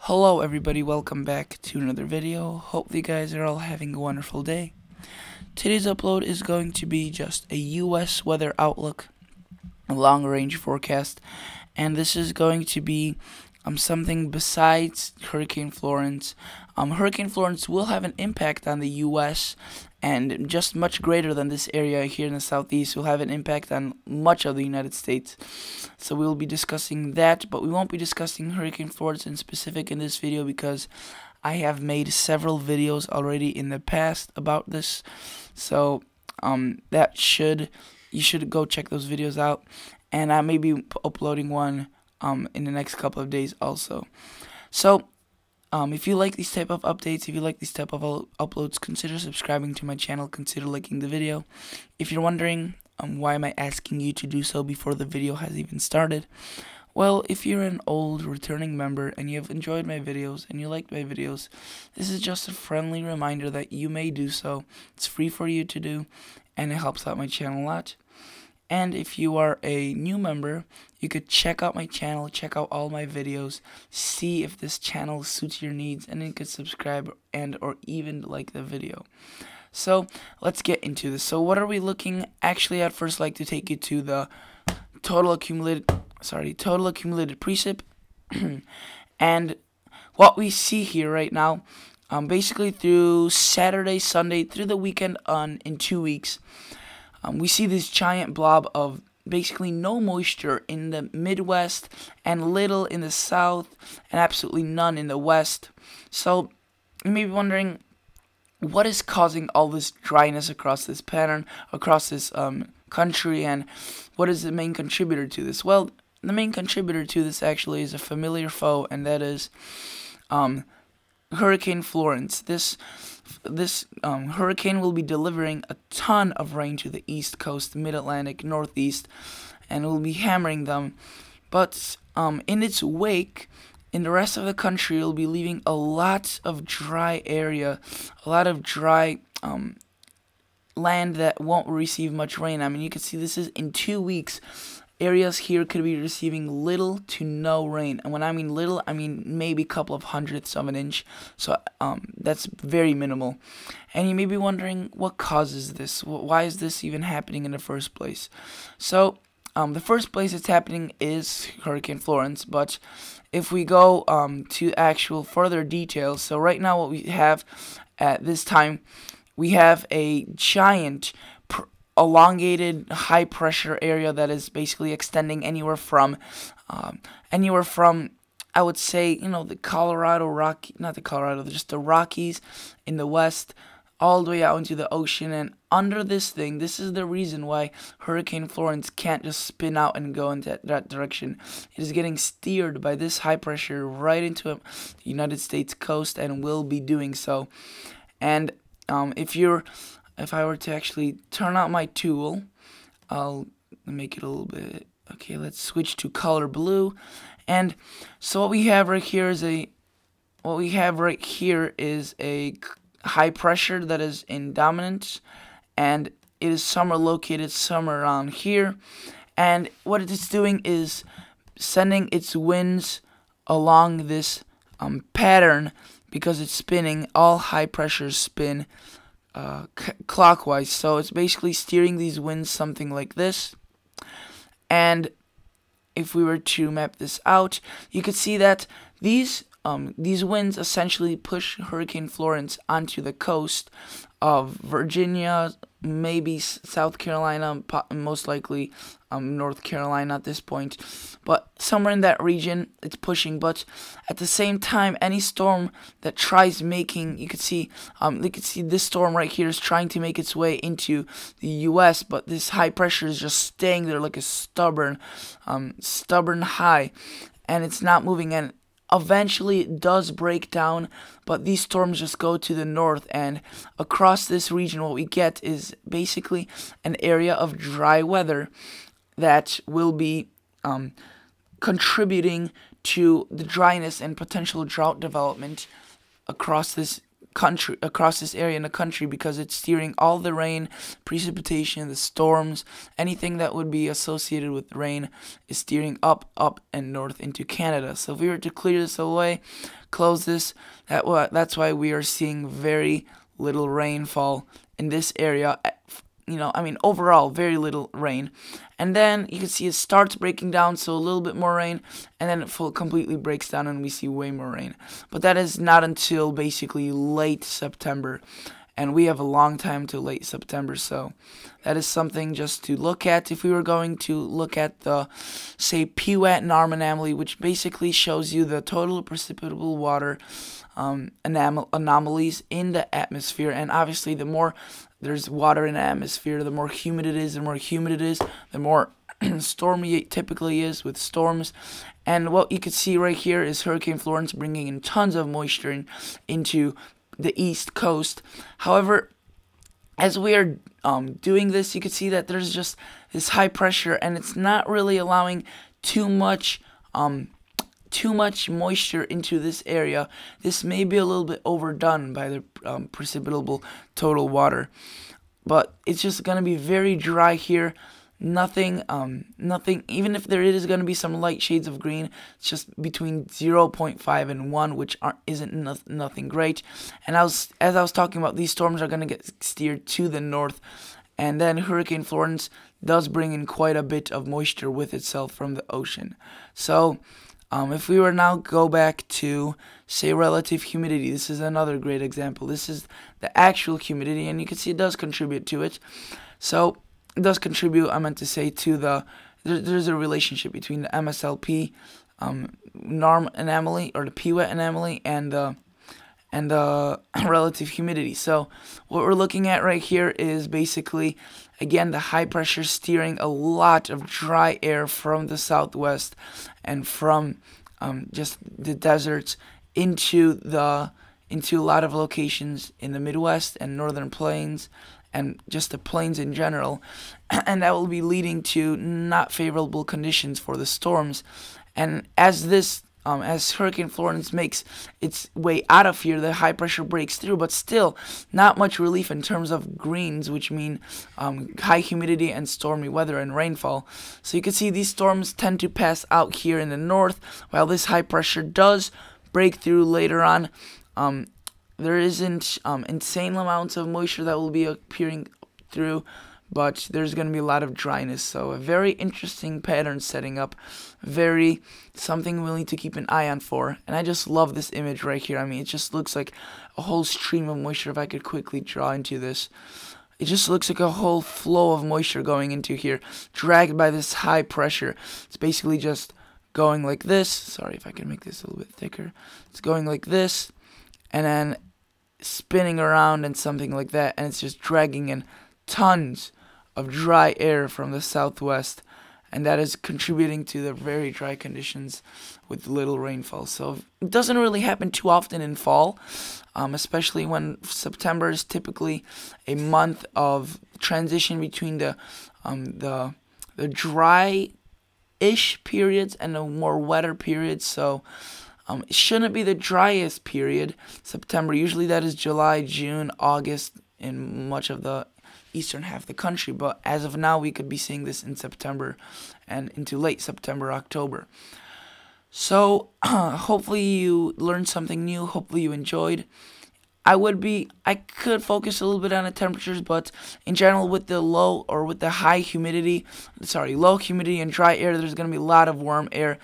Hello everybody, welcome back to another video. Hope you guys are all having a wonderful day. Today's upload is going to be just a US weather outlook, a long range forecast, and this is going to be something besides Hurricane Florence. Hurricane Florence will have an impact on the US, and just much greater than this area here in the southeast will have an impact on much of the United States. So we will be discussing that, but we won't be discussing Hurricane Florence in specific in this video because I have made several videos already in the past about this. So you should go check those videos out, and I may be uploading one in the next couple of days also. So if you like these type of updates, if you like these type of uploads, consider subscribing to my channel, consider liking the video. If you're wondering why am I asking you to do so before the video has even started, well, if you're an old returning member and you have enjoyed my videos and you like my videos, this is just a friendly reminder that you may do so. It's free for you to do, and it helps out my channel a lot. And if you are a new member, you could check out my channel, check out all my videos, see if this channel suits your needs, and then you could subscribe and or even like the video. So let's get into this. So what are we looking? Actually, I'd first like to take you to the total accumulated precip. And what we see here right now, basically through Saturday, Sunday, through the weekend in 2 weeks, we see this giant blob of basically no moisture in the Midwest and little in the South and absolutely none in the West. So you may be wondering, what is causing all this dryness across this pattern, across this country, and what is the main contributor to this? Well, the main contributor to this actually is a familiar foe, and that is Hurricane Florence. This hurricane will be delivering a ton of rain to the East Coast, Mid-Atlantic, Northeast, and will be hammering them. But in its wake, in the rest of the country, it will be leaving a lot of dry area, a lot of dry land that won't receive much rain. I mean, you can see this is in 2 weeks. Areas here could be receiving little to no rain, and when I mean little, I mean maybe a couple of hundredths of an inch. So that's very minimal. And you may be wondering, what causes this? Why is this even happening in the first place? So the first place it's happening is Hurricane Florence, but if we go to actual further details, so right now what we have at this time, we have a giant elongated high pressure area that is basically extending anywhere from I would say, you know, the Rockies in the west all the way out into the ocean. And under this thing, this is the reason why Hurricane Florence can't just spin out and go in that direction. It is getting steered by this high pressure right into the United States coast, and will be doing so. And if I were to actually turn out my tool, I'll make it a little bit. Okay, let's switch to color blue. And so what we have right here is a high pressure that is in dominance, and it is located somewhere around here. And what it is doing is sending its winds along this pattern, because it's spinning. All high pressures spin clockwise, so it's basically steering these winds something like this. And if we were to map this out, you could see that these winds essentially push Hurricane Florence onto the coast of Virginia, maybe South Carolina, most likely North Carolina at this point, but somewhere in that region it's pushing. But at the same time, any storm that tries making, you could see this storm right here is trying to make its way into the US, but this high pressure is just staying there like a stubborn high, and it's not moving. And eventually it does break down, but these storms just go to the north, and across this region what we get is basically an area of dry weather that will be contributing to the dryness and potential drought development across this country, across this area in the country, because it's steering all the rain, precipitation, the storms, anything that would be associated with rain is steering up, and north into Canada. So if we were to clear this away, close this, that's why we are seeing very little rainfall in this area. Overall, very little rain. And then you can see it starts breaking down, so a little bit more rain, and then it completely breaks down and we see way more rain. But that is not until basically late September, and we have a long time to late September, so that is something just to look at. If we were going to look at the, say, Patton Anomaly, which basically shows you the total precipitable water anomalies in the atmosphere, and obviously the more there's water in the atmosphere, the more humid it is. The more stormy it typically is with storms. And what you can see right here is Hurricane Florence bringing in tons of moisture into the East Coast. However, as we are doing this, you can see that there's just this high pressure, and it's not really allowing too much moisture into this area. This may be a little bit overdone by the precipitable total water, but it's just going to be very dry here. Nothing, even if there is going to be some light shades of green, it's just between 0.5 and 1, which isn't nothing great. And as I was talking about, these storms are going to get steered to the north, and then Hurricane Florence does bring in quite a bit of moisture with itself from the ocean. So if we were now go back to, say, relative humidity, this is another great example. This is the actual humidity, and you can see it does contribute to it. So it does contribute, I meant to say, to there's a relationship between the MSLP norm anomaly, or the PWET anomaly, and the relative humidity. So what we're looking at right here is basically, again, the high pressure steering a lot of dry air from the southwest and from just the deserts into a lot of locations in the Midwest and northern plains, and just the plains in general, and that will be leading to not favorable conditions for the storms. And as Hurricane Florence makes its way out of here, the high pressure breaks through, but still not much relief in terms of greens, which mean high humidity and stormy weather and rainfall. So you can see these storms tend to pass out here in the north, while this high pressure does break through later on. There isn't insane amounts of moisture that will be appearing through, but there's going to be a lot of dryness. So a very interesting pattern setting up, very something we'll need to keep an eye on for. And I just love this image right here. I mean, it just looks like a whole stream of moisture. If I could quickly draw into this, it just looks like a whole flow of moisture going into here, dragged by this high pressure. It's basically just going like this. Sorry if I can make this a little bit thicker. It's going like this, and then spinning around and something like that, and it's just dragging in tons of dry air from the southwest, and that is contributing to the very dry conditions with little rainfall. So it doesn't really happen too often in fall, especially when September is typically a month of transition between the dry-ish periods and the more wetter periods. So it shouldn't be the driest period, September. Usually that is July, June, August in much of the eastern half of the country. But as of now, we could be seeing this in September and into late September, October. So hopefully you learned something new. Hopefully you enjoyed. I could focus a little bit on the temperatures, but in general, with the low humidity and dry air, there's going to be a lot of warm air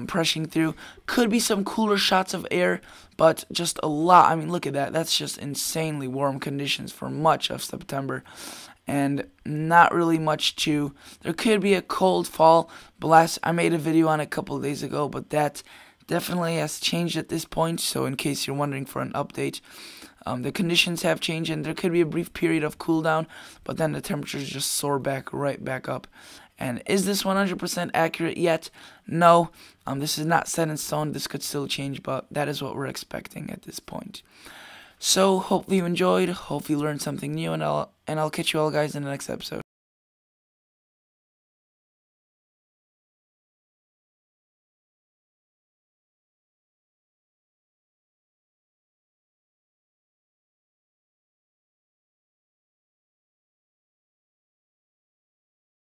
pressing through. Could be some cooler shots of air, but just a lot. I mean, look at that. That's just insanely warm conditions for much of September, and not really much to. There could be a cold fall blast. I made a video on it a couple of days ago, but that definitely has changed at this point. So in case you're wondering for an update, the conditions have changed, and there could be a brief period of cool down, but then the temperatures just soar right back up. And is this 100% accurate yet? No. This is not set in stone. This could still change, but that is what we're expecting at this point. So hopefully you enjoyed. Hopefully you learned something new, and I'll catch you all guys in the next episode.